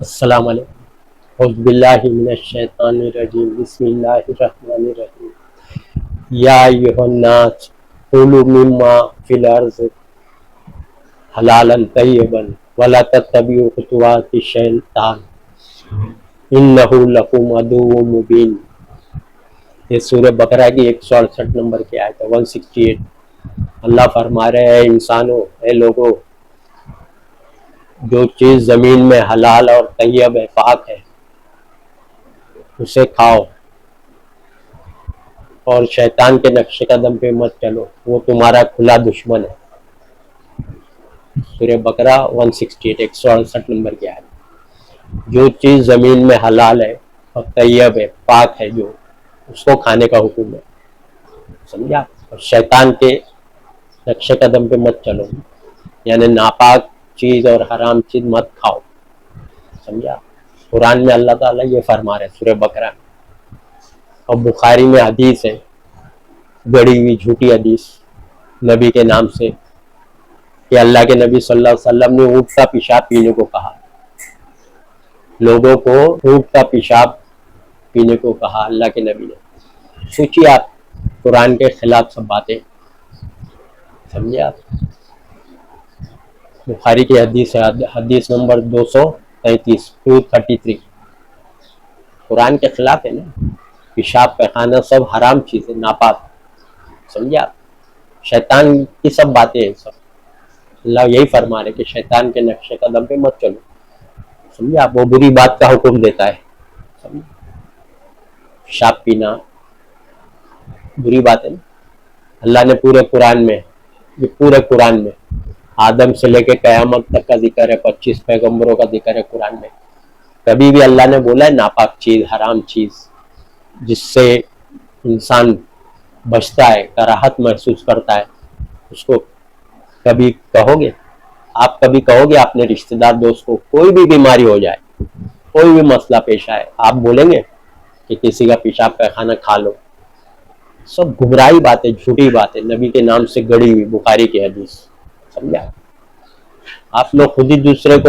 السلام علیکم، اعوذ باللہ من الشیطان الرجیم، بسم اللہ الرحمن الرحیم۔ یا ایھا الناس کلوا مما فی الارض حلالا طیبا ولا تتبعوا خطوات الشیطان انہ لکم عدو مبین۔ یہ سورہ بقرہ کی 168 نمبر کی آیت ہے، 168۔ اللہ فرما رہے ہیں انسانوں، اے لوگوں، جو چیز زمین میں حلال اور طیب ہے، پاک ہے، اسے کھاؤ، اور شیطان کے نقش قدم پہ مت چلو، وہ تمہارا کھلا دشمن ہے۔ سورہ بقرہ 168، 168 نمبر کی آیت۔ جو چیز زمین میں حلال ہے اور طیب ہے، پاک ہے، جو اس کو کھانے کا حکم ہے، سمجھا؟ اور شیطان کے نقش قدم پہ مت چلو، یعنی ناپاک چیز اور حرام چیز مت کھاؤ، سمجھا؟ قرآن میں اللہ تعالیٰ یہ فرما رہے ہیں سورہ بقرہ میں۔ اور بخاری میں حدیث ہے، گڑی ہوئی جھوٹی حدیث نبی کے نام سے، کہ اللہ کے نبی صلی اللہ علیہ وسلم نے اونٹ کا پیشاب پینے کو کہا، لوگوں کو اونٹ کا پیشاب پینے کو کہا اللہ کے نبی نے۔ سوچیے آپ، قرآن کے خلاف سب باتیں، سمجھے آپ؟ بخاری کی حدیث ہے، حدیث نمبر 233، 233، قرآن کے خلاف ہے نا۔ پیشاب پیخانہ سب حرام چیز ہے، ناپاک، سمجھے آپ؟ شیطان کی سب باتیں ہیں سب۔ اللہ یہی فرما رہے کہ شیطان کے نقش قدم پہ مت چلو، سمجھے آپ؟ وہ بری بات کا حکم دیتا ہے، سمجھے؟ پیشاب پینا بری بات ہے نا۔ اللہ نے پورے قرآن میں، یہ پورے قرآن میں آدم سے لے کے قیامت تک کا ذکر ہے، 25 پیغمبروں کا ذکر ہے قرآن میں۔ کبھی بھی اللہ نے بولا ہے ناپاک چیز، حرام چیز جس سے انسان بچتا ہے، کراہت محسوس کرتا ہے، اس کو کبھی کہو گے؟ آپ کبھی کہو گے اپنے رشتہ دار دوست کو، کوئی بھی بیماری ہو جائے، کوئی بھی مسئلہ پیش آئے، آپ بولیں گے کہ کسی کا پیشاب پیخانہ کھا لو؟ سب گمراہی باتیں، جھوٹی باتیں، نبی کے نام سے گڑی ہوئی، بخاری کی حدیث، سمجھا؟ آپ لوگ خود ہی دوسرے کو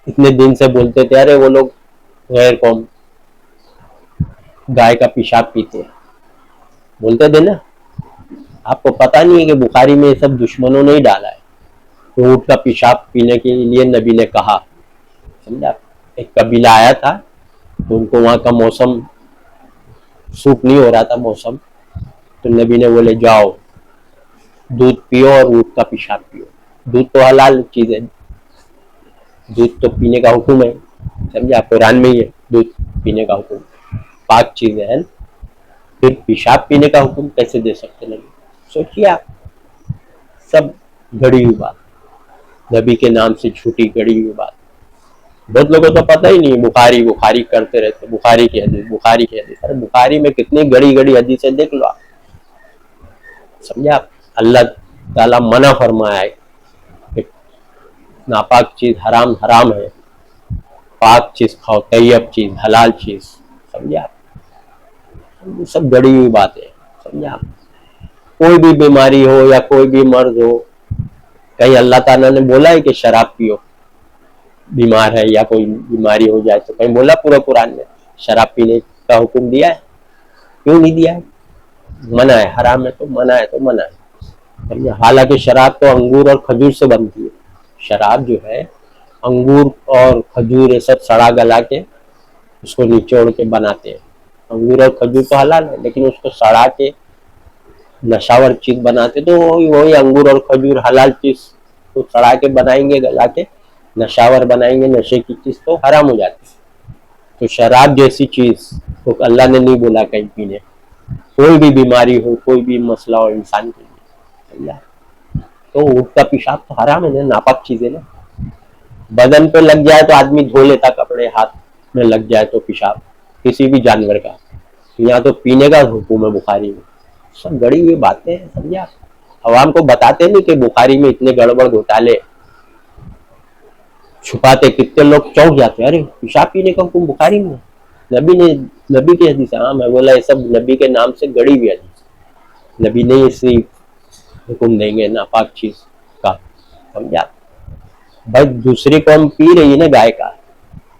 اتنے دن سے بولتے تھے ارے وہ لوگ غیر قوم گائے کا پیشاب پیتے ہیں، بولتے تھے نا۔ آپ کو پتہ نہیں ہے کہ بخاری میں یہ سب دشمنوں نے ہی ڈالا ہے، تو اونٹ کا پیشاب پینے کے لیے نبی نے کہا، سمجھا؟ ایک قبیلہ آیا تھا، تو ان کو وہاں کا موسم سوٹ نہیں ہو رہا تھا موسم، تو نبی نے بولے جاؤ دودھ پیو اور اونٹ کا پیشاب پیو۔ دودھ تو حلال چیز ہے، دودھ تو پینے کا حکم ہے، سمجھا؟ قرآن میں ہی ہے دودھ پینے کا حکم، پاک چیز ہے، پھر پیشاب پینے کا حکم کیسے دے سکتے نبی؟ سوچیے آپ، سب گڑی ہوئی بات، نبی کے نام سے جھوٹی گڑی ہوئی بات۔ بہت لوگوں کو پتہ ہی نہیں، بخاری بخاری کرتے رہتے، بخاری کی حدیث، بخاری کی حدیث۔ ارے بخاری میں کتنی گڑی گڑی حدیثیں دیکھ لو آپ، سمجھا؟ اللہ تعالیٰ منع فرمایا ہے کہ ناپاک چیز حرام حرام ہے، پاک چیز کھاؤ، طیب چیز، حلال چیز، سمجھا؟ سب گڑی ہوئی بات ہے، سمجھا؟ کوئی بھی بیماری ہو یا کوئی بھی مرض ہو، کہیں اللہ تعالیٰ نے بولا ہے کہ شراب پیو، بیمار ہے یا کوئی بیماری ہو جائے تو کہیں بولا پورا قرآن میں شراب پینے کا حکم دیا ہے؟ کیوں نہیں دیا ہے؟ منع ہے، حرام ہے تو منع ہے، تو منع ہے۔ حالانکہ شراب تو انگور اور کھجور سے بنتی ہے، شراب جو ہے انگور اور کھجور یہ سب سڑا گلا کے اس کو نچوڑ کے بناتے ہیں۔ انگور اور کھجور تو حلال ہے، لیکن اس کو سڑا کے نشاور چیز بناتے، تو وہی انگور اور کھجور حلال چیز تو سڑا کے بنائیں گے، گلا کے نشاور بنائیں گے، نشے کی چیز تو حرام ہو جاتی ہے۔ تو شراب جیسی چیز تو اللہ نے نہیں بولا کہیں پینے، کوئی بھی بیماری ہو، کوئی بھی مسئلہ ہو انسان کے لیے، تو اونٹ کا پیشاب تو حرام ہے نا، ناپاک چیز ہے نا۔ بدن پہ لگ جائے تو آدمی دھو لیتا، کپڑے ہاتھ میں لگ جائے تو پیشاب کسی بھی جانور کا، یہاں تو پینے کا حکم ہے بخاری میں۔ سب گڑی ہوئی باتیں ہیں، سمجھا؟ عوام کو بتاتے نہیں کہ بخاری میں اتنے گڑبڑ گھوٹالے چھپاتے، کتنے لوگ چونک جاتے ہیں، ارے پیشاب پینے کا حکم بخاری میں، نبی کی حدیث ہے۔ ہاں میں بولا یہ سب نبی کے نام سے گڑی ہوئی حدیث، نبی نہیں اسی حکم دیں گے ناپاک چیز کا، سمجھا؟ بھائی دوسری قوم پی رہی ہے نا گائے کا،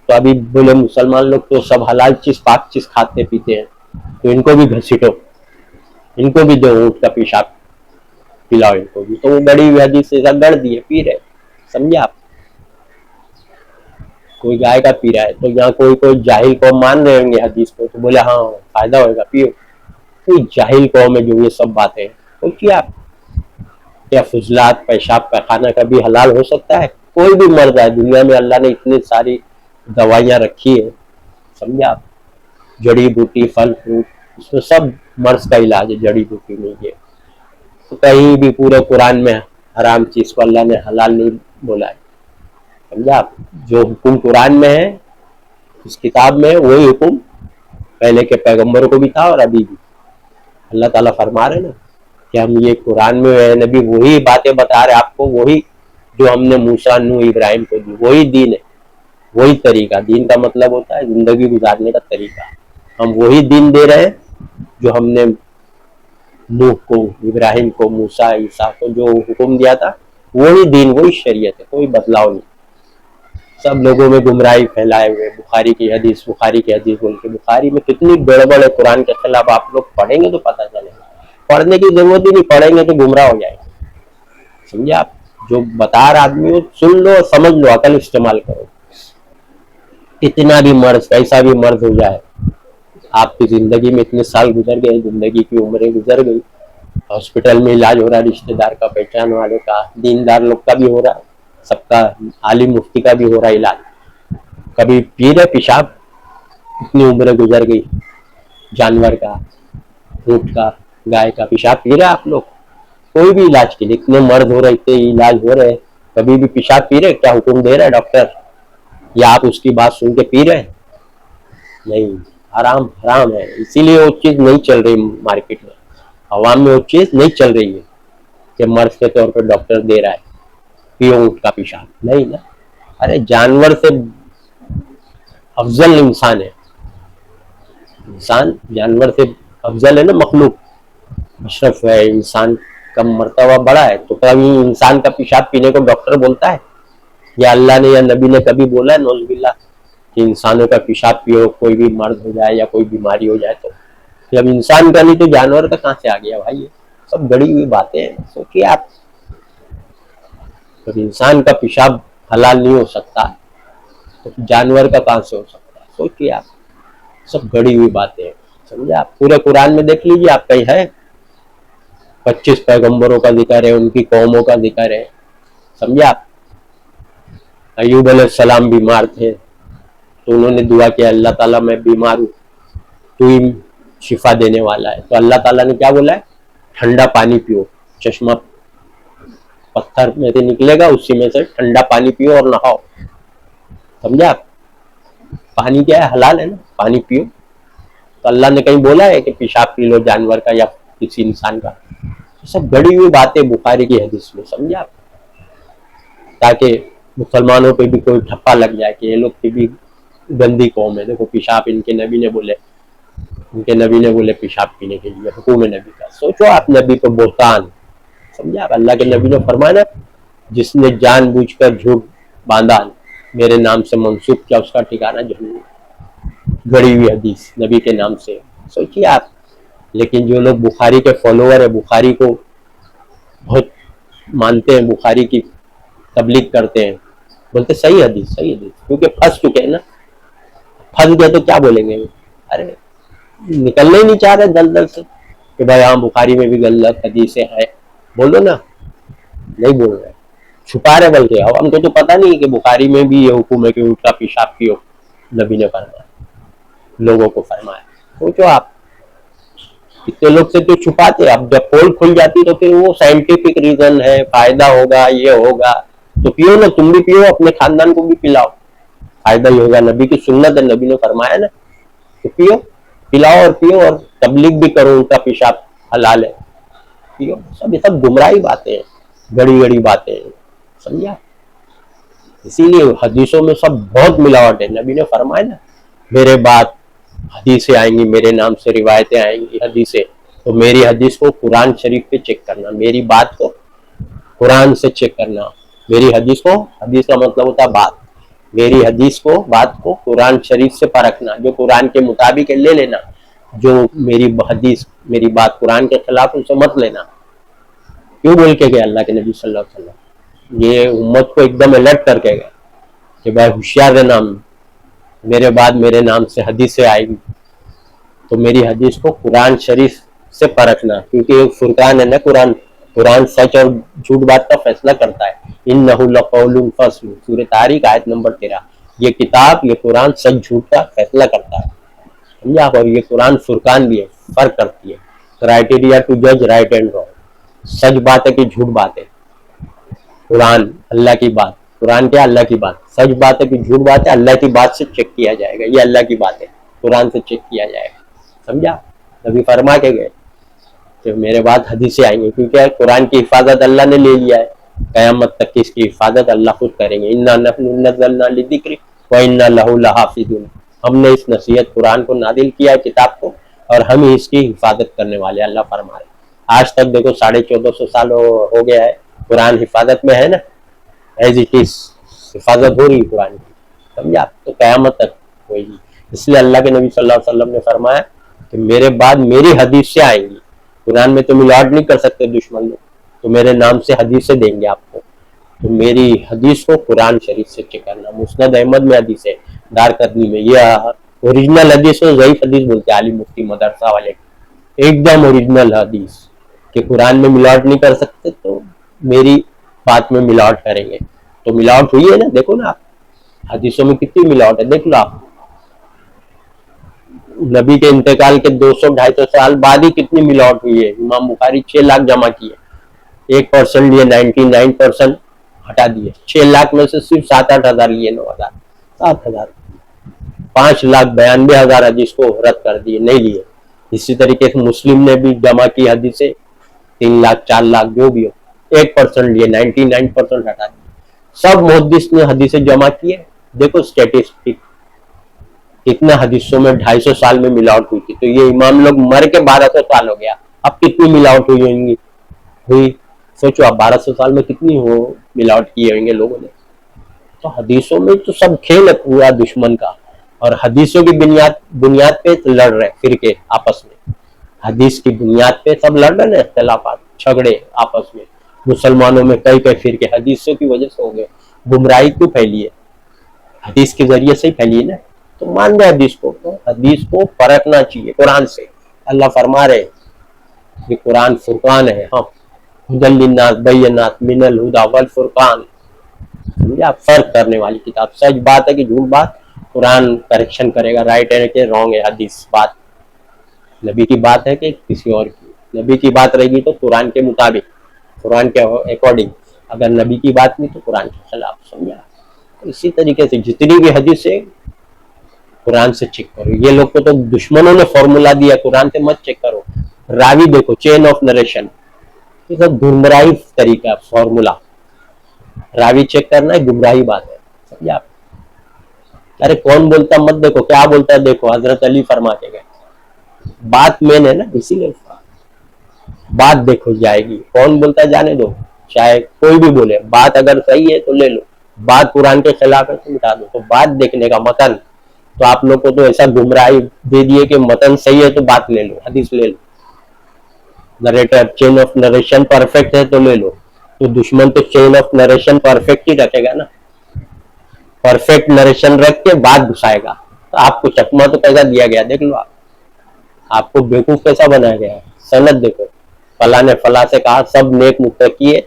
تو ابھی بولے مسلمان لوگ تو سب حلال چیز پاک چیز کھاتے پیتے ہیں، تو ان کو بھی گھسیٹو، ان کو بھی دو اونٹ کا پیشاب پلاؤ ان کو بھی، تو وہ بڑی ہوئی حدیث سے گڑ دیے پی رہے، سمجھے آپ؟ کوئی گائے کا پی رہا ہے تو یہاں کوئی جاہل قوم مان رہے ہوں گے حدیث کو، تو بولے ہاں فائدہ ہوئے گا پیو، کوئی جاہل قوم ہے جو یہ سب باتیں سوچیے آپ، کیا فضلات پیشاب کا کھانا کبھی حلال ہو سکتا ہے؟ کوئی بھی مرض ہے دنیا میں اللہ نے اتنی ساری دوائیاں رکھی ہے، سمجھے آپ؟ جڑی بوٹی پھل فروٹ اس میں سب مرض کا علاج ہے، جڑی بوٹی میں یہ تو کہیں بھی پورے قرآن میں حرام چیز کو اللہ نے حلال نہیں بولا ہے، سمجھا آپ؟ جو حکم قرآن میں ہے اس کتاب میں وہی حکم پہلے کے پیغمبروں کو بھی تھا اور ابھی بھی اللہ تعالیٰ فرما رہے نا کہ ہم یہ قرآن میں نبی وہی باتیں بتا رہے آپ کو، وہی جو ہم نے موسیٰ نوح ابراہیم کو دی، وہی دین ہے، وہی طریقہ۔ دین کا مطلب ہوتا ہے زندگی گزارنے کا طریقہ، ہم وہی دین دے رہے ہیں جو ہم نے نوح کو، ابراہیم کو، موسیٰ عیسیٰ کو جو حکم دیا تھا، وہی دین وہی شریعت ہے، کوئی بدلاؤ نہیں۔ سب لوگوں میں گمراہی پھیلائے ہوئے، بخاری کی حدیث بول کے، بخاری میں کتنی گڑبڑ ہے قرآن کے خلاف، آپ لوگ پڑھیں گے تو پتہ چلے گا، پڑھنے کی ضرورت ہی نہیں، پڑھیں گے تو گمراہ ہو جائیں گے، سمجھے آپ؟ جو بتا رہا آدمی ہو سن لو، سمجھ لو، عقل استعمال کرو۔ اتنا بھی مرض، کیسا بھی مرض ہو جائے، آپ کی زندگی میں اتنے سال گزر گئے، زندگی کی عمریں گزر گئی، ہاسپٹل میں علاج ہو رہا ہے، رشتہ دار کا، پہچان والے کا، دیندار لوگ کا بھی ہو رہا ہے، سب کا، عالم مفتی کا بھی ہو رہا ہے علاج، کبھی پی رہے پیشاب، اتنی عمریں گزر گئی، جانور کا، اونٹ کا، گائے کا پیشاب پی رہے آپ لوگ، کوئی بھی علاج کے لیے اتنے مرض ہو رہے، اتنے علاج ہو رہے، کبھی بھی پیشاب پی رہے؟ کیا حکم دے رہا ہے ڈاکٹر، یا آپ اس کی بات سن کے پی رہے؟ نہیں، حرام حرام ہے، اسی لیے وہ چیز نہیں چل رہی مارکیٹ میں، عوام میں وہ چیز نہیں چل رہی ہے کہ مرض کے طور پر ڈاکٹر دے رہا ہے پیو اونٹ کا پیشاب، نہیں نا، ارے جانور سے افضل انسان ہے، انسان جانور سے افضل ہے نا، مخلوق اشرف ہے، انسان کا مرتبہ بڑا ہے، تو کبھی انسان کا پیشاب پینے کو ڈاکٹر بولتا ہے؟ یا اللہ نے یا نبی نے کبھی بولا ہے نعوذ باللہ کہ انسانوں کا پیشاب پیو کوئی بھی مرض ہو جائے یا کوئی بیماری ہو جائے؟ تو جب انسان کا نہیں تو جانور کا کہاں سے آ گیا بھائی؟ یہ سب گڑی ہوئی باتیں ہیں، سوچیے آپ، جب انسان کا پیشاب حلال نہیں ہو سکتا تو جانور کا کہاں سے ہو سکتا ہے؟ سوچیے آپ، سب گڑی ہوئی باتیں ہیں، سمجھے آپ؟ پورے قرآن میں دیکھ لیجیے آپ، کہیں ہے 25 پیغمبروں کا ذکر ہے، ان کی قوموں کا ذکر ہے، سمجھے آپ؟ ایوب علیہ السلام بیمار تھے تو انہوں نے دعا کیا اللہ تعالیٰ میں بیمار ہوں، تو ہی شفا دینے والا ہے، تو اللہ تعالیٰ نے کیا بولا ہے؟ ٹھنڈا پانی پیو، چشمہ پتھر میں سے نکلے گا، اسی میں سے ٹھنڈا پانی پیو اور نہاؤ، سمجھا آپ؟ پانی کیا ہے؟ حلال ہے نا، پانی پیو، تو اللہ نے کہیں بولا ہے کہ پیشاب پی لو جانور کا یا کسی انسان کا؟ سب گڑی ہوئی باتیں بخاری کی حدیث میں، سمجھا آپ؟ تاکہ مسلمانوں پہ بھی کوئی ٹھپا لگ جائے کہ یہ لوگ کی بھی گندی قوم ہے، دیکھو پیشاب ان کے نبی نے بولے، ان کے نبی نے بولے پیشاب پینے کے لیے، حکم نبی کا، سوچو آپ، نبی کو بہتان، سمجھا آپ؟ اللہ کے نبی نے فرمایا جس نے جان بوجھ کر جھوٹ باندھا میرے نام سے منسوب کیا، اس کا ٹھکانہ جہنم، گڑی ہوئی حدیث نبی کے نام سے، سوچیے آپ۔ لیکن جو لوگ بخاری کے فالوور ہیں، بخاری کو بہت مانتے ہیں، بخاری کی تبلیغ کرتے ہیں، بولتے صحیح حدیث صحیح حدیث، کیونکہ پھنس چکے ہیں نا، پھنس گئے تو کیا بولیں گے؟ ارے نکلنے ہی نہیں چاہ رہے دلدل سے کہ بھائی ہاں بخاری میں بھی غلط حدیثیں ہیں، بولو نا، نہیں بول رہے، چھپا رہے، بلکہ ہم کو تو پتہ نہیں کہ بخاری میں بھی یہ حکم ہے کہ اونٹ کا پیشاب پیو، نبی نے فرمایا، لوگوں کو فرمایا، سوچو آپ، کتنے لوگ سے تو چھپاتے، اب جب پول کھل جاتی تو پھر وہ سائنٹیفک ریزن ہے، فائدہ ہوگا، یہ ہوگا، تو پیو نا، تم بھی پیو، اپنے خاندان کو بھی پلاؤ، فائدہ ہی ہوگا، نبی کی سنت ہے، نبی نے فرمایا نا، تو پیو، پلاؤ اور پیو، اور تبلیغ بھی کرو ان کا پیشاب حلال ہے، پیو، سب یہ سب گمراہی باتیں ہیں، گڑی گڑی باتیں ہیں، سمجھا؟ اسی لیے حدیثوں میں سب بہت ملاوٹ ہے، نبی نے فرمایا نا میرے بعد حدیثیں آئیں گی، میرے نام سے روایتیں آئیں گی، حدیثیں، تو میری حدیث کو قرآن شریف پہ چیک کرنا، میری بات کو قرآن سے چیک کرنا، میری حدیث کو، حدیث کا مطلب ہوتا ہے بات، میری حدیث کو بات کو قرآن شریف سے پرکھنا، جو قرآن کے مطابق ہے لے لینا، جو میری حدیث میری بات قرآن کے خلاف اسے مت لینا۔ کیوں بول کے گئے اللہ کے نبی صلی اللہ علیہ وسلم؟ یہ امت کو ایک دم الرٹ کر کے گئے کہ بھائی ہوشیار رہنا، میرے بعد میرے نام سے حدیثیں آئے گی تو میری حدیث کو قرآن شریف سے پرکھنا، کیونکہ فرقان ہے نا قرآن سچ اور جھوٹ بات کا فیصلہ کرتا ہے۔ انہ لقول فصل، سورہ طارق آیت نمبر 13۔ یہ کتاب، یہ قرآن سچ جھوٹ کا فیصلہ کرتا ہے، سمجھا؟ اور یہ قرآن فرقان بھی ہے، فرق کرتی ہے، کرائٹیریا ٹو جج رائٹ اینڈ رانگ، سچ بات ہے کہ جھوٹ بات ہے۔ قرآن اللہ کی بات، قرآن کیا اللہ کی بات، سچ بات ہے کہ جھوٹ بات ہے، اللہ کی بات سے چیک کیا جائے گا، یہ اللہ کی بات ہے، قرآن سے چیک کیا جائے گا، سمجھا؟ نبی فرما کے گئے کہ میرے بعد حدیثیں آئیں گے، کیونکہ قرآن کی حفاظت اللہ نے لے لیا ہے، قیامت تک کی اس کی حفاظت اللہ خود کریں گے۔ انا نحن نزلنا الذکر وانا لہ لحافظون، ہم نے اس نصیحت قرآن کو نازل کیا ہے، کتاب کو، اور ہم ہی اس کی حفاظت کرنے والے، اللہ فرما رہے۔ آج تک دیکھو 1450 سال ہو گیا ہے، قرآن حفاظت میں ہے نا، ایز اٹ از حفاظت ہو رہی ہے قرآن کی، سمجھا؟ تو قیامت تک ہوئے گی۔ اس لیے اللہ کے نبی صلی اللہ علیہ وسلم نے فرمایا کہ میرے بعد میری حدیث سے آئیں گی، قرآن میں تو ملاوٹ نہیں کر سکتے دشمن لوگ، تو میرے نام سے حدیث سے دیں گے آپ کو، تو میری حدیث کو قرآن شریف سے چیک کرنا۔ مسند احمد میں حدیث ہے، دار قطنی میں، یہ اوریجنل حدیث ہے، ضعیف حدیث بولتے ہیں عالم مفتی مدرسہ والے، ایک دم اوریجنل حدیث کہ قرآن میں ملاوٹ نہیں کر سکتے تو میری بات میں ملاوٹ کریں گے، تو ملاوٹ ہوئی ہے نا، دیکھو نا آپ حدیثوں میں کتنی ملاوٹ ہے، دیکھ لو آپ، نبی کے انتقال کے 200-250 سال بعد ہی کتنی ملاوٹ ہوئی ہے۔ امام بخاری 6 لاکھ جمع کیے، 1% لیے، 99% ہٹا دیے، 6 لاکھ میں سے صرف 7-8 ہزار لیے، 9 ہزار، 7 ہزار، 5,92,000 حدیث کو رد کر دیے، نہیں لیے۔ اسی طریقے سے مسلم نے بھی جمع کی حدیثیں 3 لاکھ 4 لاکھ جو بھی ہو، 1% لیے، 99% ہٹا دیے۔ سب محدث نے حدیثیں جمع کیے، دیکھو اسٹیٹسٹک کتنا حدیثوں میں 250 سال میں ملاوٹ ہوئی تھی، تو یہ امام لوگ مر کے 1200 سال ہو گیا، اب کتنی ملاوٹ ہوئی ہوں گی، ہوئی سوچو آپ، 1200 سال میں کتنی ملاوٹ کیے ہوئیں گے لوگوں نے۔ تو حدیثوں میں تو سب کھیل ہے پورا دشمن کا، اور حدیثوں کی بنیاد پہ لڑ رہے فرقے آپس میں، حدیث کی بنیاد پہ سب لڑ رہے ہیں، اختلافات جھگڑے آپس میں، مسلمانوں میں کئی فرقے حدیثوں کی وجہ سے ہو گئے۔ گمراہی کیوں پھیلی ہے؟ حدیث کے ذریعے سے ہی پھیلی ہے نا، تو مان رہے حدیث کو پرکھنا چاہیے قرآن سے۔ اللہ فرما رہے یہ قرآن فرقان ہے، ہاں، ہدی للناس بینات من الہدی والفرقان، سمجھا؟ فرق کرنے والی کتاب، سچ بات ہے کہ جھوٹ بات، قرآن کریکشن کرے گا، رائٹ ہے کہ رانگ ہے، حدیث بات نبی کی بات ہے کہ کسی اور کی، نبی کی بات رہے گی تو قرآن کے مطابق، قرآن کے اکارڈنگ، اگر نبی کی بات نہیں تو قرآن کے خلاف، سمجھا؟ اسی طریقے سے جتنی بھی حدیث ہے قرآن سے چیک کرو۔ یہ لوگ کو تو دشمنوں نے فارمولا دیا، قرآن سے مت چیک کرو، راوی دیکھو، چین آف نریشن، یہ سب گمراہی طریقہ، فارمولا، راوی چیک کرنا ہے، گمراہی بات ہے، سمجھا؟ ارے کون بولتا مت دیکھو، کیا بولتا ہے دیکھو، حضرت علی فرما کے گئے، بات مین ہے نا، اسی لیے بات دیکھو جائے گی، کون بولتا جانے دو، چاہے کوئی بھی بولے، بات اگر صحیح ہے تو لے لو، بات قرآن کے خلاف ہے تو مٹا دو۔ تو بات دیکھنے کا متن، تو آپ لوگ کو تو ایسا گمراہی دے دیے کہ متن صحیح ہے تو بات لے لو، حدیث لے لو، narrator chain of narration perfect ہے تو لے لو، تو دشمن تو چین آف نریشن پرفیکٹ ہی رکھے گا نا، پرفیکٹ نریشن رکھ کے بات گھسائے گا، تو آپ کو چکما تو کیسا دیا گیا دیکھ لو، آپ کو بیوقوف کیسا بنایا گیا ہے، سند دیکھو، فلاں نے فلاں سے کہا، سب نیک متقی ہے،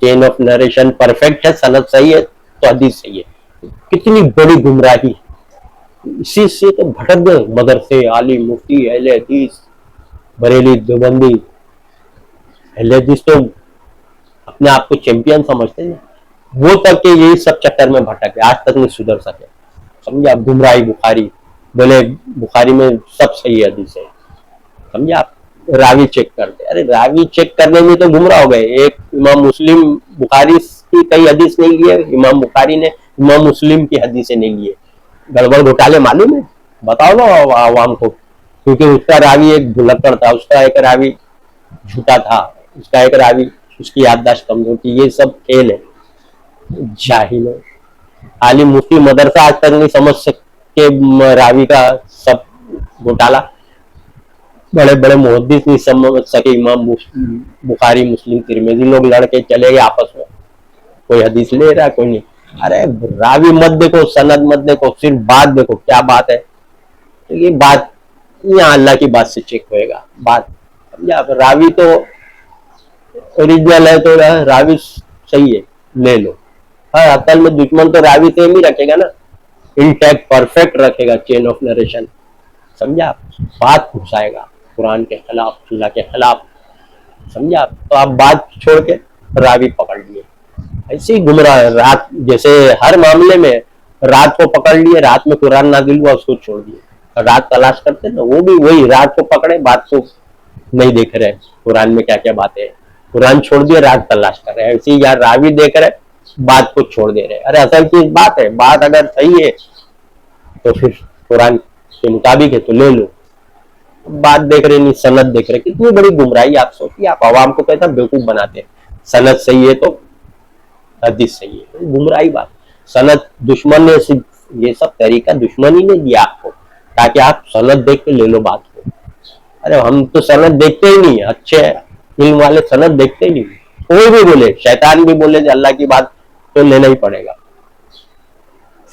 چین آف نریشن پرفیکٹ ہے، سند صحیح ہے تو حدیث صحیح ہے۔ کتنی بڑی گمراہی، اسی سے تو بھٹک گئے مدرسے، عالم مفتی، اہل حدیث، بریلی دیوبندی، اہل حدیث تو اپنے آپ کو چیمپئن سمجھتے ہیں، وہ تک کہ یہی سب چکر میں بھٹک گئے، آج تک نہیں سدھر سکے، سمجھے آپ؟ گمراہی، بخاری بولے بخاری میں سب صحیح حدیث ہے، سمجھے آپ؟ راوی چیک کرتے، ارے راوی چیک کرنے میں تو گمراہ ہو گئے، ایک امام مسلم بخاری کی کئی حدیث نہیں لیے، امام بخاری نے امام مسلم کی حدیثیں نہیں لیے، گڑبڑ گھوٹالے معلوم ہے، بتاؤ نا عوام کو، کیونکہ اس کا راوی ایک بھلکڑ تھا، اس کا ایک راوی جھوٹا تھا، اس کا ایک راوی اس کی یادداشت کمزور تھی، یہ سب کھیل ہے، جاہل ہے، عالم مفتی مدرسہ آج تک نہیں سمجھ سکے راوی کا سب گھوٹالا. بڑے بڑے محدث نہیں سمجھ سکے, امام بخاری مسلم ترمذی لوگ لڑ کے چلے گئے آپس میں, کوئی حدیث لے رہا کوئی نہیں. ارے راوی مت دیکھو, سند مت دیکھو, صرف بات دیکھو کیا بات ہے. تو یہ بات یہاں اللہ کی بات سے چیک ہوئے گا. بات سمجھا, راوی تو اوریجنل ہے تو راوی صحیح ہے لے لو. ہاں اصل میں دشمن تو راوی سے ہی رکھے گا نا, انٹیکٹ پرفیکٹ رکھے گا چین آف نریشن. سمجھا, بات گھسائے گا قرآن کے خلاف, اللہ کے خلاف. سمجھا, تو آپ بات چھوڑ کے راوی پکڑ لیے. ایسے ہی گمراہ رات, جیسے ہر معاملے میں رات کو پکڑ لیے, رات میں قرآن نازل ہوا اس کو چھوڑ دیے. رات تلاش کرتے نا, وہ بھی وہی رات کو پکڑے, بات کو نہیں دیکھ رہے قرآن میں کیا کیا باتیں ہیں. قرآن چھوڑ دیے, رات تلاش کر رہے. ایسے ہی یار راوی دیکھ رہے, بات کو چھوڑ دے رہے. ارے اصل چیز بات ہے, بات اگر صحیح ہے تو پھر قرآن کے مطابق ہے تو لے لو. بات دیکھ رہے نہیں, سند دیکھ رہے. کتنی بڑی گمراہی آپ سوچیے. آپ عوام کو کہتا بیوقوف بناتے ہیں. سند صحیح ہے تو حدیث صحیح ہے, گمراہی بات. سند دشمن نے یہ سب طریقہ دشمن ہی نے دیا آپ کو, تاکہ آپ سند دیکھ کے لے لو بات کو. ارے ہم تو سند دیکھتے ہی نہیں, اچھے علم والے سند دیکھتے ہی نہیں. کوئی بھی بولے, شیطان بھی بولے اللہ کی بات تو لینا ہی پڑے گا.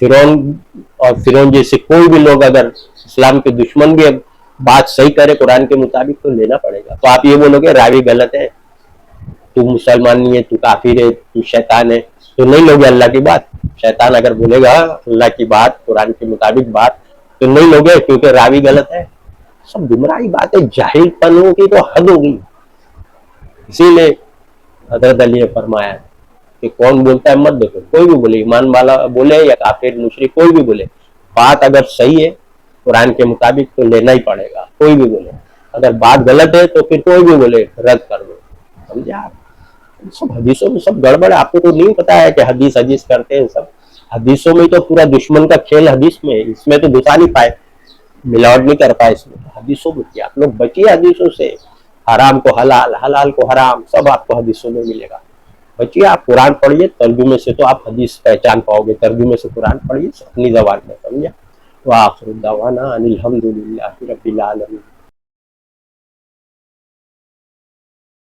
فرعون جیسے کوئی بھی لوگ اگر اسلام کے دشمن بھی بات صحیح کرے قرآن کے مطابق تو لینا پڑے گا. تو آپ یہ بولو گے راوی غلط ہے, تو مسلمان نہیں ہے, تو کافر ہے, تو شیطان ہے, تو نہیں لوگے اللہ کی بات. شیطان اگر بولے گا اللہ کی بات, قرآن کے مطابق بات, تو نہیں لوگے کیونکہ راوی غلط ہے. سب گمراہی بات ہے, جاہل پنوں کی تو حد ہو گئی. اسی لیے حضرت علی نے فرمایا کہ کون بولتا ہے مت دیکھو, کوئی بھی بولے, ایمان والا بولے یا کافر مشرک کوئی بھی بولے, بات اگر صحیح ہے قرآن کے مطابق تو لینا ہی پڑے گا. کوئی بھی بولے, اگر بات غلط ہے تو پھر کوئی بھی بولے رد کر دو. سمجھے آپ, سب حدیثوں میں سب گڑبڑ ہے. آپ کو تو نہیں پتا ہے کہ حدیث حدیث کرتے ہیں سب. حدیثوں میں تو پورا دشمن کا کھیل حدیث میں, اس میں تو گھسا نہیں پائے, ملاوٹ نہیں کر پائے اس میں. حدیثوں میں کیا, آپ لوگ بچیے حدیثوں سے. حرام کو حلال, حلال کو حرام, سب آپ کو حدیثوں میں ملے گا. بچیے آپ قرآن پڑھیے, ترجمے سے تو آپ حدیث پہچان پاؤ گے. ترجمے سے قرآن پڑھیے اپنی زبان میں. سمجھا. وآخر دعوانا ان الحمد للہ رب العالمین.